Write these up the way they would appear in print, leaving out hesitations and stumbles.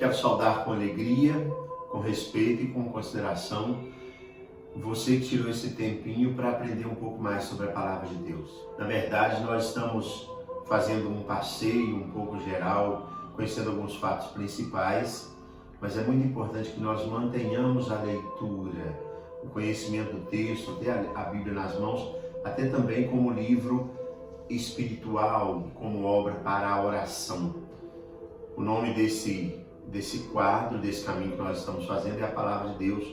Quero saudar com alegria, com respeito e com consideração você que tirou esse tempinho para aprender um pouco mais sobre a Palavra de Deus. Na verdade, nós estamos fazendo um passeio um pouco geral, conhecendo alguns fatos principais, mas é muito importante que nós mantenhamos a leitura, o conhecimento do texto, ter a Bíblia nas mãos, até também como livro espiritual, como obra para a oração. O nome desse quadro, desse caminho que nós estamos fazendo é a Palavra de Deus,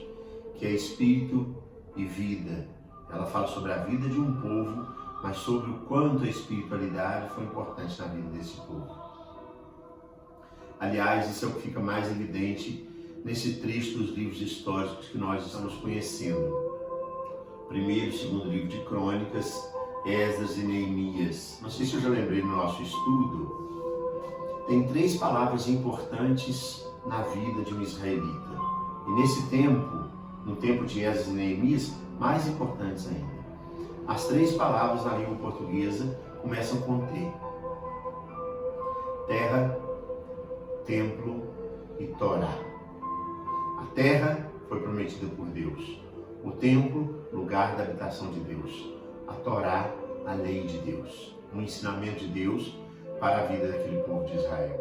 que é Espírito e Vida. Ela fala sobre a vida de um povo, mas sobre o quanto a espiritualidade foi importante na vida desse povo. Aliás, isso é o que fica mais evidente nesse trecho dos livros históricos que nós estamos conhecendo. Primeiro e segundo livro de Crônicas, Esdras e Neemias. Não sei se eu já lembrei no nosso estudo, tem 3 palavras importantes na vida de um israelita. E nesse tempo, no tempo de Esdras e Neemias, mais importantes ainda. As 3 palavras na língua portuguesa começam com T. Terra, templo e Torá. A terra foi prometida por Deus. O templo, lugar da habitação de Deus. A Torá, a lei de Deus. Um ensinamento de Deus para a vida daquele povo de Israel.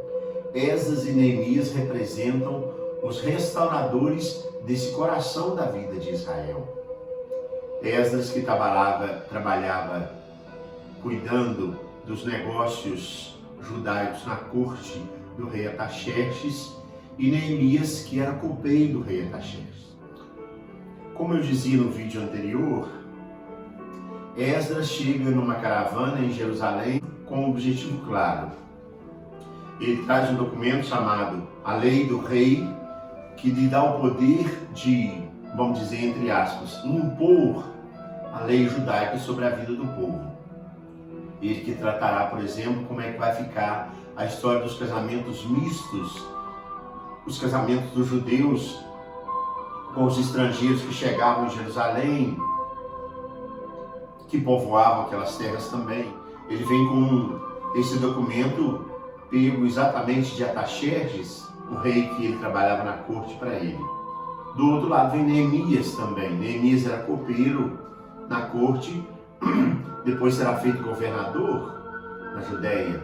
Esdras e Neemias representam os restauradores desse coração da vida de Israel. Esdras, que trabalhava cuidando dos negócios judaicos na corte do rei Artaxerxes, e Neemias, que era copeiro do rei Artaxerxes. Como eu dizia no vídeo anterior, Esdras chega numa caravana em Jerusalém com um objetivo claro. Ele traz um documento chamado A Lei do Rei, que lhe dá o poder de, vamos dizer, entre aspas, impor a lei judaica sobre a vida do povo. Ele que tratará, por exemplo, como é que vai ficar a história dos casamentos mistos, os casamentos dos judeus com os estrangeiros que chegavam em Jerusalém, que povoavam aquelas terras também. Ele vem com esse documento pego exatamente de Artaxerxes, o rei que ele trabalhava na corte para ele. Do outro lado vem Neemias também. Neemias era copeiro na corte, depois será feito governador na Judéia.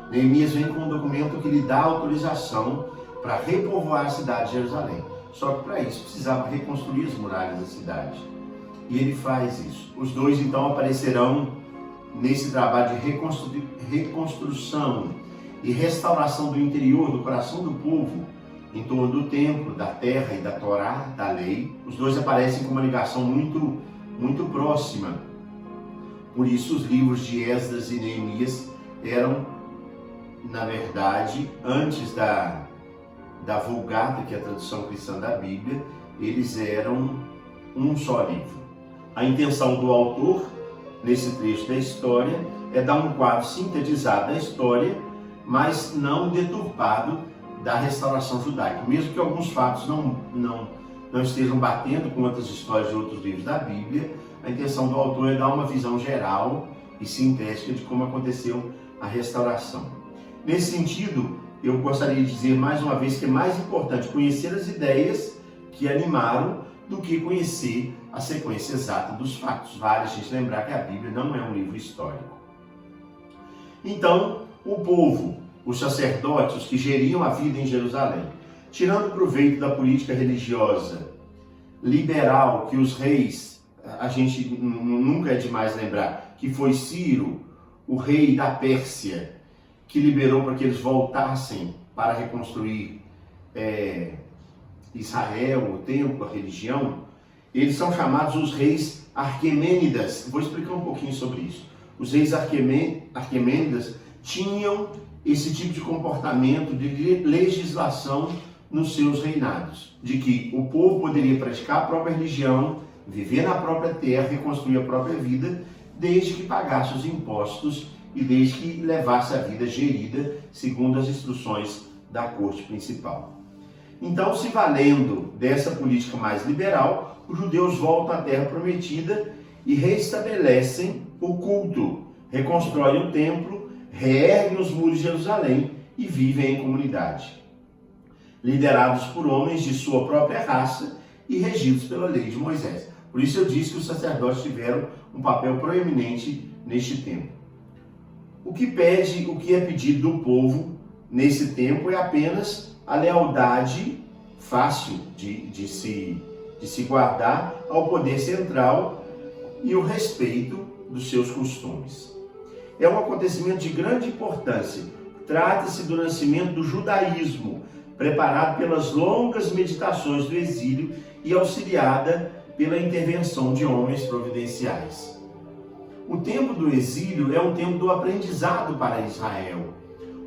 Neemias vem com um documento que lhe dá autorização para repovoar a cidade de Jerusalém. Só que para isso precisava reconstruir as muralhas da cidade. E ele faz isso. Os dois então aparecerão nesse trabalho de reconstrução e restauração do interior, do coração do povo, em torno do templo, da terra e da Torá, da lei. Os dois aparecem com uma ligação muito próxima. Por isso os livros de Esdras e Neemias eram, na verdade, antes da Vulgata, que é a tradução cristã da Bíblia, eles eram um só livro. A intenção do autor, nesse trecho da história, é dar um quadro sintetizado da história, mas não deturpado da restauração judaica. Mesmo que alguns fatos não estejam batendo com outras histórias de outros livros da Bíblia, a intenção do autor é dar uma visão geral e sintética de como aconteceu a restauração. Nesse sentido, eu gostaria de dizer mais uma vez que é mais importante conhecer as ideias que animaram do que conhecer a sequência exata dos fatos. Vale a gente lembrar que a Bíblia não é um livro histórico. Então, o povo, os sacerdotes, os que geriam a vida em Jerusalém, tirando proveito da política religiosa liberal que os reis, a gente nunca é demais lembrar, que foi Ciro, o rei da Pérsia, que liberou para que eles voltassem para reconstruir Israel, o templo, a religião. Eles são chamados os reis Aquemênidas. Vou explicar um pouquinho sobre isso. Os reis Aquemênidas tinham esse tipo de comportamento de legislação nos seus reinados, de que o povo poderia praticar a própria religião, viver na própria terra e construir a própria vida, desde que pagasse os impostos e desde que levasse a vida gerida segundo as instruções da corte principal. Então, se valendo dessa política mais liberal, os judeus voltam à terra prometida e reestabelecem o culto, reconstroem o templo, reerguem os muros de Jerusalém e vivem em comunidade. liderados por homens de sua própria raça e regidos pela lei de Moisés. Por isso eu disse que os sacerdotes tiveram um papel proeminente neste tempo. O que é pedido do povo nesse tempo é apenas a lealdade fácil de se guardar ao poder central e o respeito dos seus costumes. É um acontecimento de grande importância. Trata-se do nascimento do judaísmo, preparado pelas longas meditações do exílio e auxiliada pela intervenção de homens providenciais. O tempo do exílio é um tempo do aprendizado para Israel.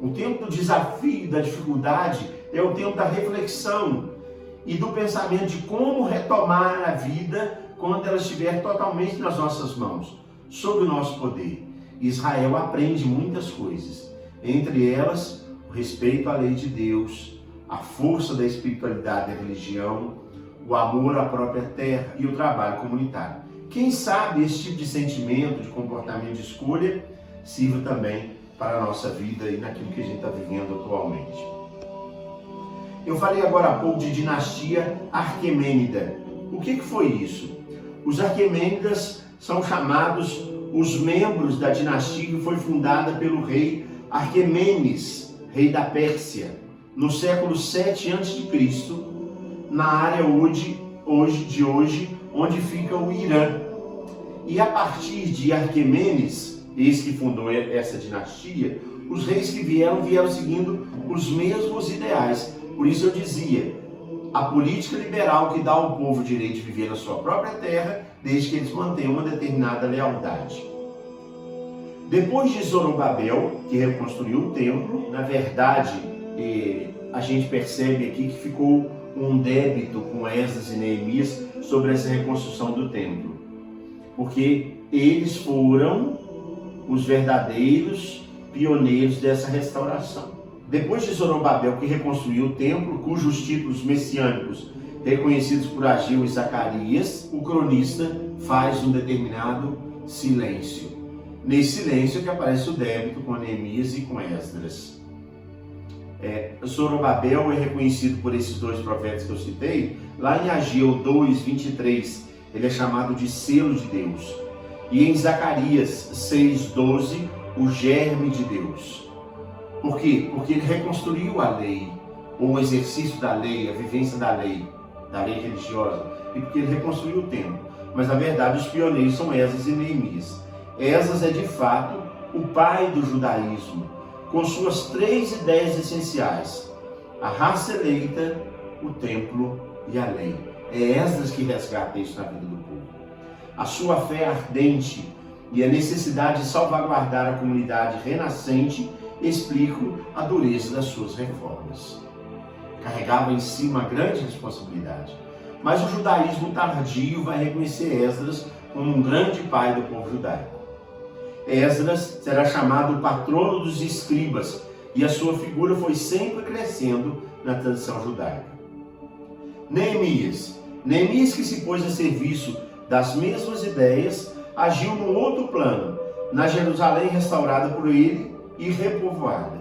O tempo do desafio, da dificuldade, é o tempo da reflexão e do pensamento de como retomar a vida quando ela estiver totalmente nas nossas mãos, sob o nosso poder. Israel aprende muitas coisas, entre elas o respeito à lei de Deus, a força da espiritualidade da religião, o amor à própria terra e o trabalho comunitário. Quem sabe esse tipo de sentimento, de comportamento, de escolha, sirva também para a nossa vida e naquilo que a gente está vivendo atualmente. Eu falei agora há pouco de dinastia Aquemênida. O que foi isso? Os Aquemênidas são chamados os membros da dinastia que foi fundada pelo rei Aquemenes, rei da Pérsia, no século 7 a.C., na área hoje, onde fica o Irã. E a partir de Aquemenes, esse que fundou essa dinastia, os reis que vieram seguindo os mesmos ideais. Por isso eu dizia, a política liberal que dá ao povo o direito de viver na sua própria terra, desde que eles mantenham uma determinada lealdade. Depois de Zorobabel, que reconstruiu o templo, na verdade, a gente percebe aqui que ficou um débito com Esdras e Neemias sobre essa reconstrução do templo, porque eles foram os verdadeiros pioneiros dessa restauração. Depois de Zorobabel, que reconstruiu o templo, cujos títulos messiânicos reconhecidos por Ageu e Zacarias, o cronista faz um determinado silêncio. Nesse silêncio que aparece o débito com Neemias e com Esdras. Zorobabel é reconhecido por esses dois profetas que eu citei. Lá em Ageu 2, 23, ele é chamado de selo de Deus. E em Zacarias 6, 12, o germe de Deus. Por quê? Porque ele reconstruiu a lei, ou o exercício da lei, a vivência da lei religiosa, e porque ele reconstruiu o templo. Mas na verdade os pioneiros são Esdras e Neemias. Esdras é de fato o pai do judaísmo, com suas 3 ideias essenciais: a raça eleita, o templo e a lei. É Esdras que resgata isso na vida do povo. A sua fé ardente e a necessidade de salvaguardar a comunidade renascente explicam a dureza das suas reformas. Carregava em si uma grande responsabilidade. Mas o judaísmo tardio vai reconhecer Esdras como um grande pai do povo judaico. Esdras será chamado o patrono dos escribas e a sua figura foi sempre crescendo na tradição judaica. Neemias, que se pôs a serviço das mesmas ideias, agiu num outro plano, na Jerusalém restaurada por ele e repovoada.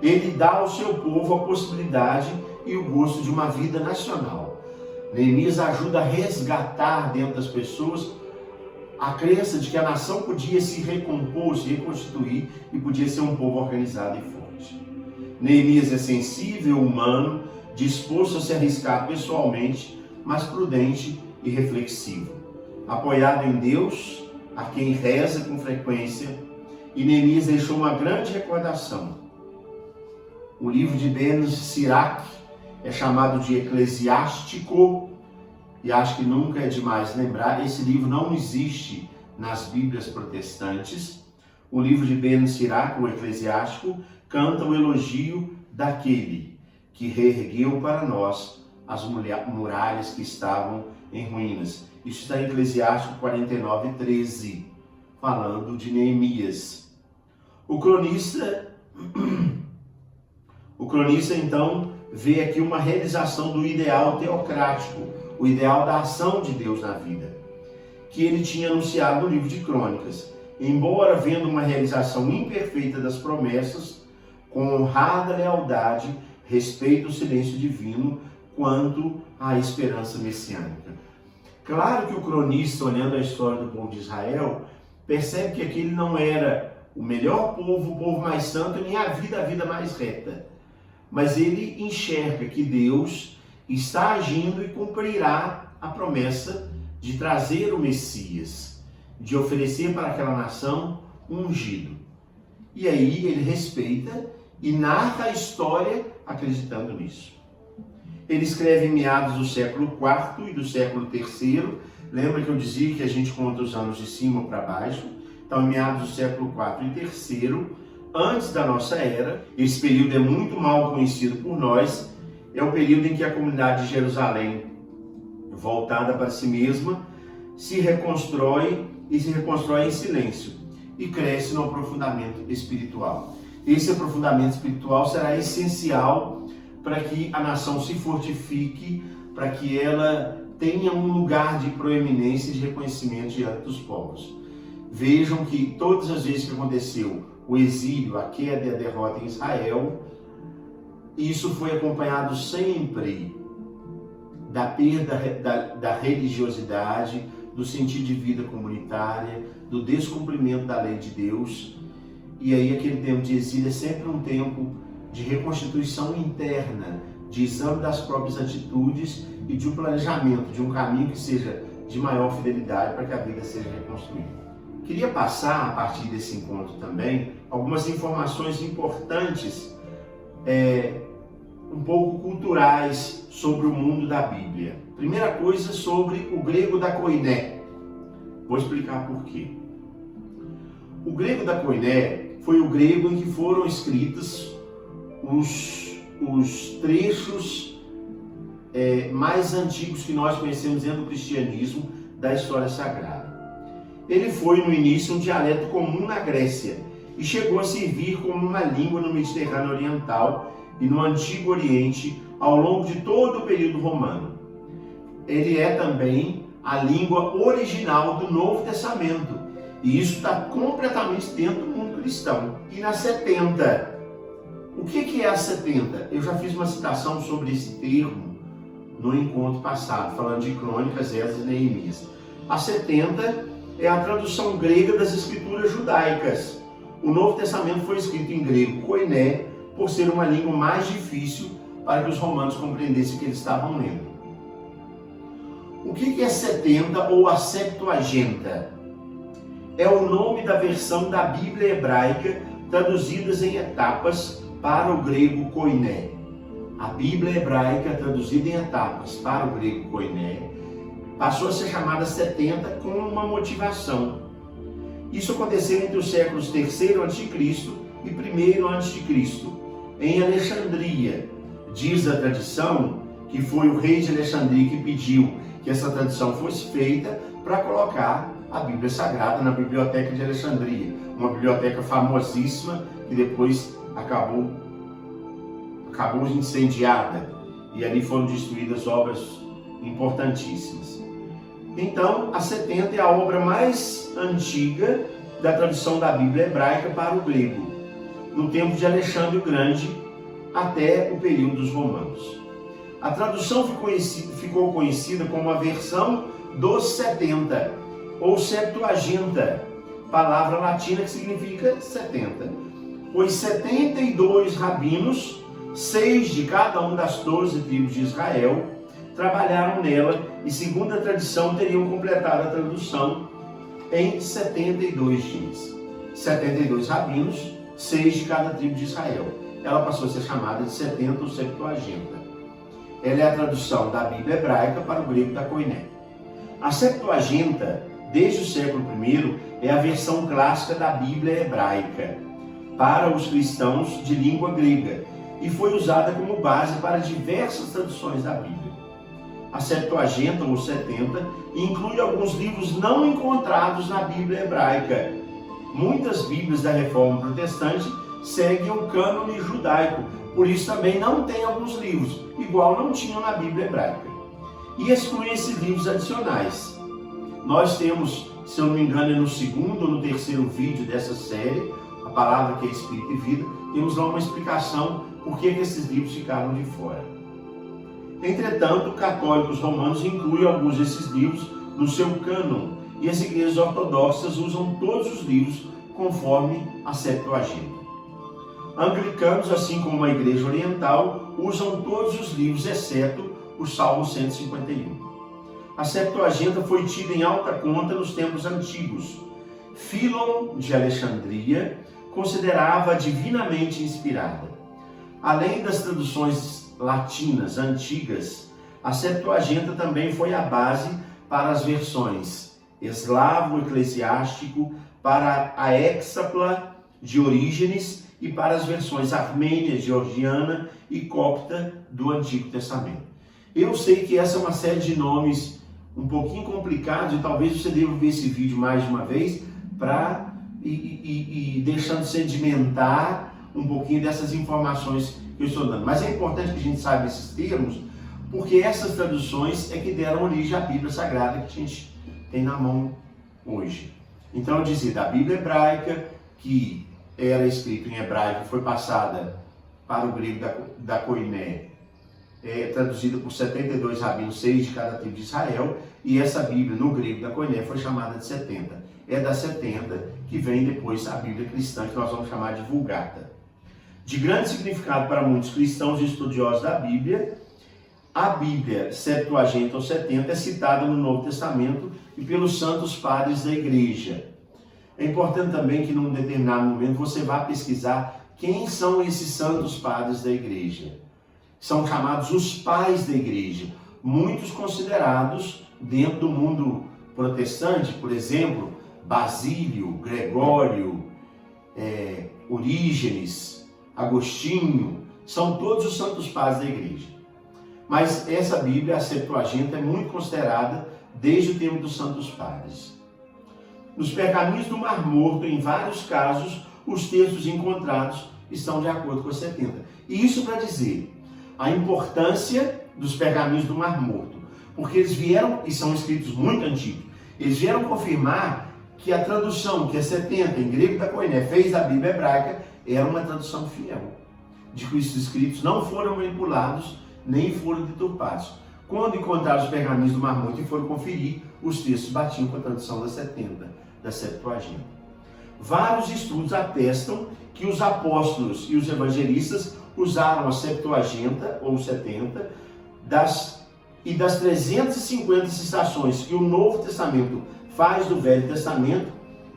Ele dá ao seu povo a possibilidade e o gosto de uma vida nacional. Neemias ajuda a resgatar dentro das pessoas a crença de que a nação podia se recompor, se reconstituir e podia ser um povo organizado e forte. Neemias é sensível, humano, disposto a se arriscar pessoalmente, mas prudente e reflexivo. Apoiado em Deus, a quem reza com frequência, e Neemias deixou uma grande recordação. O livro de Ben-Sirac é chamado de Eclesiástico, e acho que nunca é demais lembrar, esse livro não existe nas Bíblias protestantes. O livro de Ben-Sirac, o Eclesiástico, canta o elogio daquele que reergueu para nós as muralhas que estavam em ruínas. Isso está em Eclesiástico 49, 13, falando de Neemias. O cronista então vê aqui uma realização do ideal teocrático, o ideal da ação de Deus na vida, que ele tinha anunciado no livro de Crônicas. Embora vendo uma realização imperfeita das promessas, com honrada lealdade, respeita o silêncio divino quanto à esperança messiânica. Claro que o cronista, olhando a história do povo de Israel, percebe que aquele não era o melhor povo, o povo mais santo, nem a vida mais reta. Mas ele enxerga que Deus está agindo e cumprirá a promessa de trazer o Messias, de oferecer para aquela nação um ungido. E aí ele respeita e narra a história acreditando nisso. Ele escreve em meados do século IV e do século III. Lembra que eu dizia que a gente conta os anos de cima para baixo? Então, em meados do século IV e III, antes da nossa era. Esse período é muito mal conhecido por nós. É o período em que a comunidade de Jerusalém, voltada para si mesma, se reconstrói e se reconstrói em silêncio e cresce no aprofundamento espiritual. Esse aprofundamento espiritual será essencial para que a nação se fortifique, para que ela tenha um lugar de proeminência e de reconhecimento diante dos povos. Vejam que todas as vezes que aconteceu o exílio, a queda e a derrota em Israel, isso foi acompanhado sempre da perda da religiosidade, do sentido de vida comunitária, do descumprimento da lei de Deus. E aí aquele tempo de exílio é sempre um tempo de reconstituição interna, de exame das próprias atitudes e de um planejamento, de um caminho que seja de maior fidelidade para que a vida seja reconstruída. Queria passar, a partir desse encontro também, algumas informações importantes, um pouco culturais, sobre o mundo da Bíblia. Primeira coisa, sobre o grego da koiné. Vou explicar por quê. O grego da koiné foi o grego em que foram escritos os trechos mais antigos que nós conhecemos dentro do cristianismo da história sagrada. Ele foi no início um dialeto comum na Grécia e chegou a servir como uma língua no Mediterrâneo Oriental e no Antigo Oriente ao longo de todo o período romano. Ele é também a língua original do Novo Testamento e isso está completamente dentro do mundo cristão. E na 70, o que é a 70? Eu já fiz uma citação sobre esse termo no encontro passado, falando de Crônicas, Esdras e Neemias. A 70 é a tradução grega das escrituras judaicas. O Novo Testamento foi escrito em grego koiné, por ser uma língua mais difícil para que os romanos compreendessem o que eles estavam lendo. O que é 70 ou a Septuaginta? É o nome da versão da Bíblia hebraica traduzidas em etapas para o grego koiné. A Bíblia hebraica traduzida em etapas para o grego koiné passou a ser chamada 70 com uma motivação. Isso aconteceu entre os séculos III a.C. e I a.C., em Alexandria. Diz a tradição que foi o rei de Alexandria que pediu que essa tradução fosse feita para colocar a Bíblia Sagrada na Biblioteca de Alexandria, uma biblioteca famosíssima que depois acabou incendiada e ali foram destruídas obras importantíssimas. Então, a 70 é a obra mais antiga da tradução da Bíblia hebraica para o grego, no tempo de Alexandre o Grande até o período dos romanos. A tradução ficou conhecida como a versão dos 70, ou Septuaginta, palavra latina que significa 70. Pois 72 rabinos, 6 de cada uma das 12 tribos de Israel, trabalharam nela e, segundo a tradição, teriam completado a tradução em 72 dias. 72 rabinos, 6 de cada tribo de Israel. Ela passou a ser chamada de 70 ou Septuaginta. Ela é a tradução da Bíblia hebraica para o grego da koiné. A Septuaginta, desde o século I, é a versão clássica da Bíblia hebraica para os cristãos de língua grega e foi usada como base para diversas traduções da Bíblia. A Septuaginta, ou 70, inclui alguns livros não encontrados na Bíblia hebraica. Muitas Bíblias da Reforma Protestante seguem o cânone judaico, por isso também não tem alguns livros, igual não tinham na Bíblia hebraica. E excluem esses livros adicionais. Nós temos, se eu não me engano, no segundo ou no terceiro vídeo dessa série, a palavra que é Espírito e Vida, temos lá uma explicação por que esses livros ficaram de fora. Entretanto, católicos romanos incluem alguns desses livros no seu cânon, e as igrejas ortodoxas usam todos os livros conforme a Septuaginta. Anglicanos, assim como a igreja oriental, usam todos os livros, exceto o Salmo 151. A Septuaginta foi tida em alta conta nos tempos antigos. Fílon de Alexandria considerava divinamente inspirada. Além das traduções latinas antigas, a Septuaginta também foi a base para as versões eslavo-eclesiástico, para a Hexapla de Orígenes e para as versões armênia, georgiana e copta do Antigo Testamento. Eu sei que essa é uma série de nomes um pouquinho complicados e talvez você deva ver esse vídeo mais de uma vez para ir deixando sedimentar um pouquinho dessas informações que eu estou dando. Mas é importante que a gente saiba esses termos, porque essas traduções é que deram origem à Bíblia Sagrada que a gente tem na mão hoje. Então eu dizia da Bíblia hebraica, que era escrito em hebraico, foi passada para o grego da Koiné, traduzida por 72 rabinos, 6 de cada tribo de Israel, e essa Bíblia no grego da Koiné foi chamada de 70. É da 70 que vem depois a Bíblia cristã, que nós vamos chamar de Vulgata. De grande significado para muitos cristãos e estudiosos da Bíblia, a Bíblia Septuaginta ou 70 é citada no Novo Testamento e pelos santos padres da igreja. É importante também que num determinado momento você vá pesquisar quem são esses santos padres da igreja. São chamados os pais da igreja, muitos considerados dentro do mundo protestante, por exemplo, Basílio, Gregório, Orígenes, Agostinho, são todos os santos pais da igreja. Mas essa Bíblia, a Septuaginta, é muito considerada desde o tempo dos santos padres. Nos pergaminhos do Mar Morto, em vários casos, os textos encontrados estão de acordo com a 70. E isso para dizer a importância dos pergaminhos do Mar Morto, porque eles vieram, e são escritos muito antigos, eles vieram confirmar que a tradução que a 70 em grego da Koiné fez da Bíblia hebraica era uma tradução fiel, de que os escritos não foram manipulados nem foram deturpados. Quando encontraram os pergaminhos do Mar Morto e foram conferir, os textos batiam com a tradução da 70, da Septuaginta. Vários estudos atestam que os apóstolos e os evangelistas usaram a Septuaginta, ou 70, das 350 citações que o Novo Testamento faz do Velho Testamento,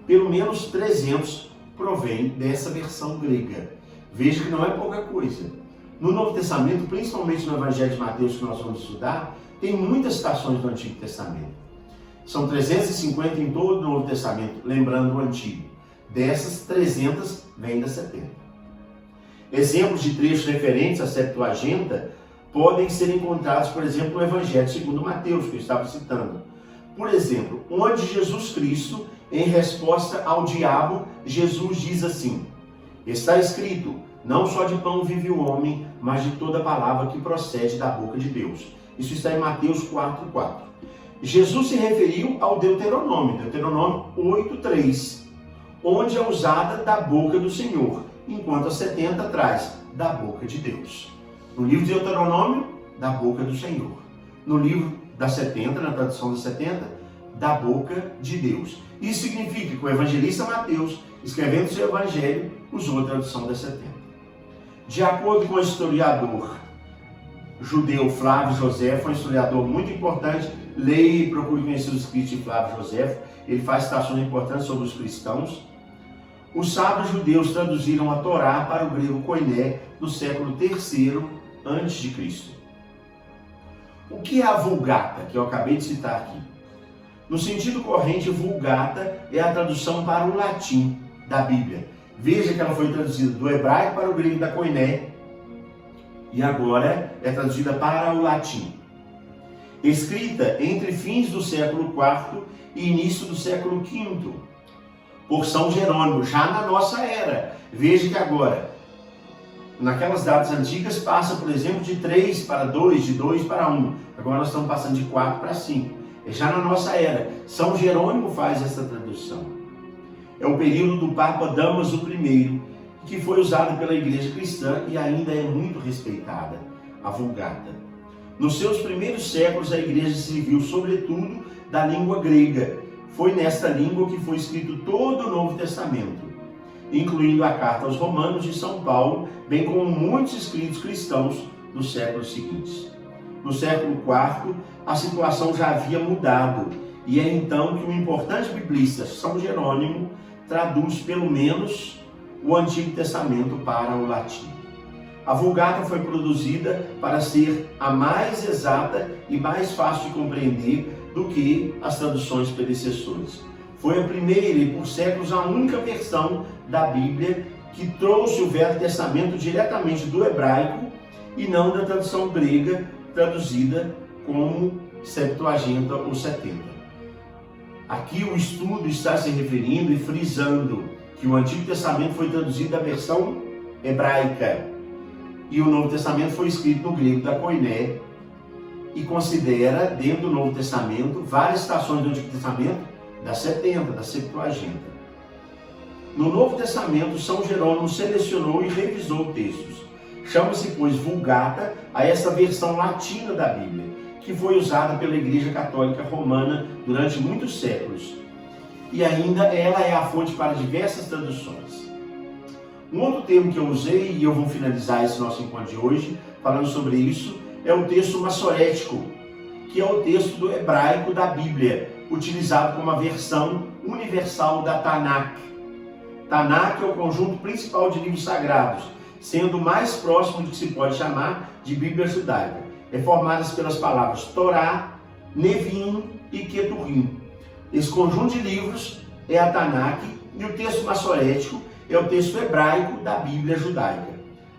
pelo menos 300 provém dessa versão grega. Veja que não é pouca coisa. No Novo Testamento, principalmente no Evangelho de Mateus, que nós vamos estudar, tem muitas citações do Antigo Testamento. São 350 em todo o Novo Testamento, lembrando o Antigo. Dessas, 300 vêm da 70. Exemplos de trechos referentes à Septuaginta podem ser encontrados, por exemplo, no Evangelho segundo Mateus, que eu estava citando. Por exemplo, onde Jesus Cristo, em resposta ao diabo, Jesus diz assim: está escrito, não só de pão vive o homem, mas de toda palavra que procede da boca de Deus. Isso está em Mateus 4:4. Jesus se referiu ao Deuteronômio 8:3, onde é usada da boca do Senhor, enquanto a 70 traz da boca de Deus. No livro de Deuteronômio, da boca do Senhor. No livro da 70, na tradução da 70, da boca de Deus. Isso significa que o evangelista Mateus, escrevendo seu evangelho, usou a tradução da 70. De acordo com o historiador judeu Flávio Joséfo, um historiador muito importante, leia e procure conhecer os escritos de Flávio Joséfo, ele faz citações importantes sobre os cristãos. Os sábios judeus traduziram a Torá para o grego koiné no século III a.C. O que é a Vulgata, que eu acabei de citar aqui? No sentido corrente, Vulgata é a tradução para o latim da Bíblia. Veja que ela foi traduzida do hebraico para o grego da Koiné e agora é traduzida para o latim. Escrita entre fins do século IV e início do século V, por São Jerônimo, já na nossa era. Veja que agora, naquelas datas antigas, passa, por exemplo, de 3 para 2, de 2 para 1. Agora nós estamos passando de 4 para 5. É já na nossa era. São Jerônimo faz essa tradução. É o período do Papa Damaso I, que foi usado pela Igreja Cristã e ainda é muito respeitada, a Vulgata. Nos seus primeiros séculos, a Igreja se serviu, sobretudo, da língua grega. Foi nesta língua que foi escrito todo o Novo Testamento, incluindo a Carta aos Romanos de São Paulo, bem como muitos escritos cristãos dos séculos seguintes. No século IV, a situação já havia mudado, e é então que o importante biblista São Jerônimo traduz pelo menos o Antigo Testamento para o latim. A Vulgata foi produzida para ser a mais exata e mais fácil de compreender do que as traduções predecessoras. Foi a primeira e por séculos a única versão da Bíblia que trouxe o Velho Testamento diretamente do hebraico e não da tradução grega traduzida como Septuaginta ou 70. Aqui o estudo está se referindo e frisando que o Antigo Testamento foi traduzido da versão hebraica e o Novo Testamento foi escrito no grego da Koiné, e considera, dentro do Novo Testamento, várias citações do Antigo Testamento da 70, da Septuaginta. No Novo Testamento, São Jerônimo selecionou e revisou textos. Chama-se, pois, Vulgata a essa versão latina da Bíblia, que foi usada pela Igreja Católica Romana durante muitos séculos. E ainda ela é a fonte para diversas traduções. Um outro termo que eu usei, e eu vou finalizar esse nosso encontro de hoje, falando sobre isso, é o texto massorético, que é o texto do hebraico da Bíblia, utilizado como a versão universal da Tanakh. Tanakh é o conjunto principal de livros sagrados, sendo o mais próximo do que se pode chamar de Bíblia judaica. É formada pelas palavras Torá, Nevim e Keturim. Esse conjunto de livros é a Tanakh, e o texto massorético é o texto hebraico da Bíblia judaica.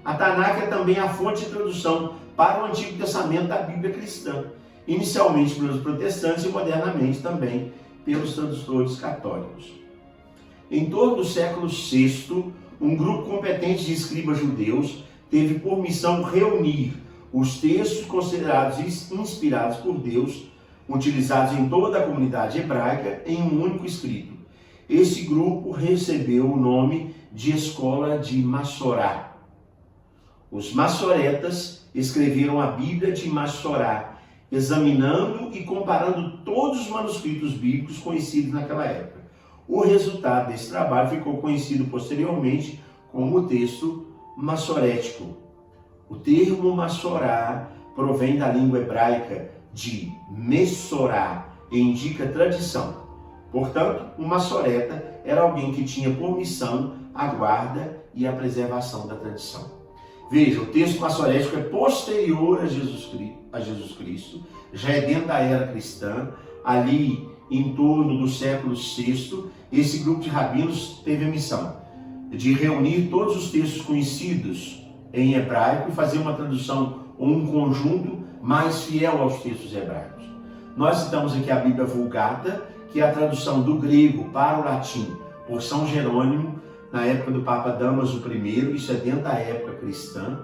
A Tanakh é também a fonte de tradução para o Antigo Testamento da Bíblia cristã, inicialmente pelos protestantes e modernamente também pelos tradutores católicos. Em torno do século VI, um grupo competente de escribas judeus teve por missão reunir os textos considerados inspirados por Deus, utilizados em toda a comunidade hebraica, em um único escrito. Esse grupo recebeu o nome de Escola de Massorá. Os massoretas escreveram a Bíblia de Massorá, examinando e comparando todos os manuscritos bíblicos conhecidos naquela época. O resultado desse trabalho ficou conhecido posteriormente como o texto massorético. O termo Massorá provém da língua hebraica de Messorá e indica tradição. Portanto, um massoreta era alguém que tinha por missão a guarda e a preservação da tradição. Veja, o texto massorético é posterior a Jesus Cristo, já é dentro da era cristã, ali em torno do século VI, esse grupo de rabinos teve a missão de reunir todos os textos conhecidos em hebraico e fazer uma tradução ou um conjunto mais fiel aos textos hebraicos. Nós citamos aqui a Bíblia Vulgata, que é a tradução do grego para o latim por São Jerônimo, na época do Papa Damaso I, isso é dentro da época cristã.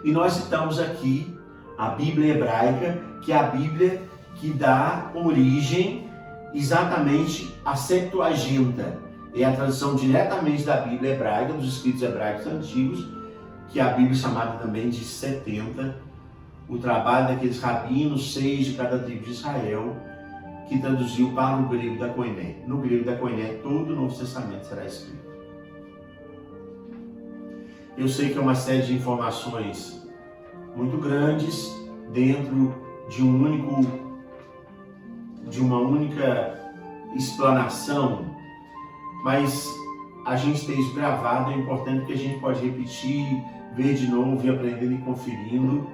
E nós citamos aqui a Bíblia hebraica, que é a Bíblia que dá origem exatamente à Septuaginta. É a tradução diretamente da Bíblia hebraica, dos escritos hebraicos antigos, que é a Bíblia chamada também de 70, o trabalho daqueles rabinos, 6 de cada tribo de Israel, que traduziu para o grego da Koiné. No grego da Koiné, todo o Novo Testamento será escrito. Eu sei que é uma série de informações muito grandes dentro de uma única explanação, mas a gente ter isso gravado é importante porque a gente pode repetir, ver de novo, ir aprendendo e conferindo.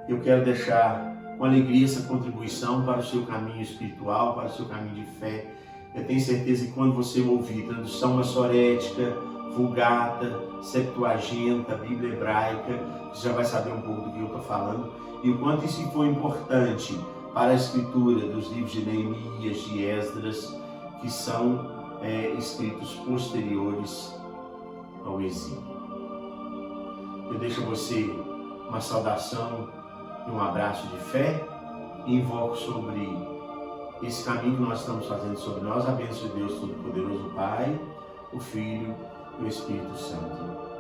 Eu quero deixar com alegria essa contribuição para o seu caminho espiritual, para o seu caminho de fé. Eu tenho certeza que quando você ouvir tradução massorética, Vulgata, Septuaginta, Bíblia hebraica, você já vai saber um pouco do que eu estou falando e o quanto isso foi importante para a escritura dos livros de Neemias, de Esdras, que são escritos posteriores ao exílio. Eu deixo a você uma saudação e um abraço de fé e invoco sobre esse caminho que nós estamos fazendo sobre nós, a bênção de Deus Todo-Poderoso, Pai, o Filho e o Espírito Santo.